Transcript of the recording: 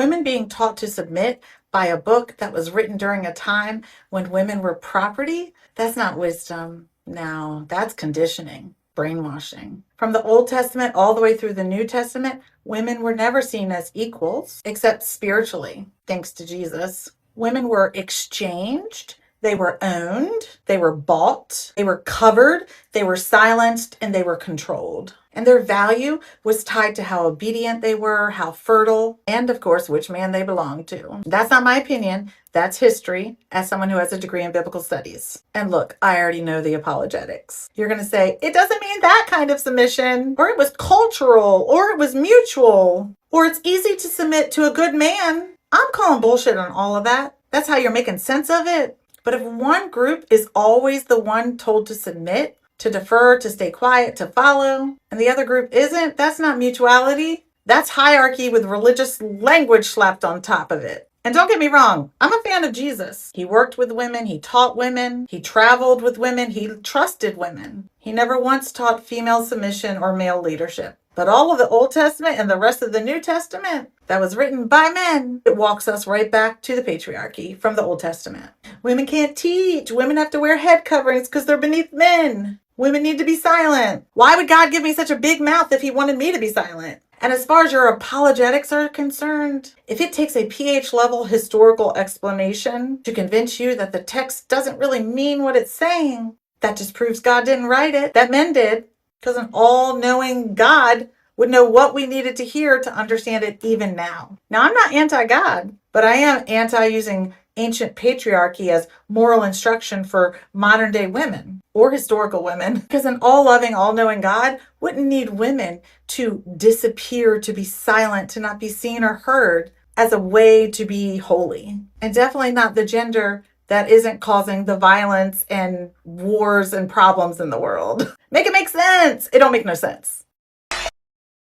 Women being taught to submit by a book that was written during a time when women were property, that's not wisdom. No, that's conditioning, brainwashing. From the Old Testament all the way through the New Testament, women were never seen as equals, except spiritually, thanks to Jesus. Women were exchanged, they were owned, they were bought, they were covered, they were silenced, and they were controlled. And their value was tied to how obedient they were, how fertile, and of course, which man they belonged to. That's not my opinion. That's history as someone who has a degree in biblical studies. And look, I already know the apologetics. You're going to say, it doesn't mean that kind of submission, or it was cultural, or it was mutual, or it's easy to submit to a good man. I'm calling bullshit on all of that. That's how you're making sense of it. But if one group is always the one told to submit, to defer, to stay quiet, to follow, and the other group isn't, that's not mutuality. That's hierarchy with religious language slapped on top of it. And don't get me wrong, I'm a fan of Jesus. He worked with women, he taught women, he traveled with women, he trusted women. He never once taught female submission or male leadership. But all of the Old Testament and the rest of the New Testament that was written by men, it walks us right back to the patriarchy from the Old Testament. Women can't teach. Women have to wear head coverings because they're beneath men. Women need to be silent. Why would God give me such a big mouth if he wanted me to be silent? And as far as your apologetics are concerned, if it takes a PhD level historical explanation to convince you that the text doesn't really mean what it's saying, that just proves God didn't write it, that men did, because an all-knowing God would know what we needed to hear to understand it even now. Now, I'm not anti-God, but I am anti-using ancient patriarchy as moral instruction for modern day women or historical women, because an all-loving, all-knowing God wouldn't need women to disappear, to be silent, to not be seen or heard as a way to be holy. And definitely not the gender that isn't causing the violence and wars and problems in the world. Make it make sense. It don't make no sense.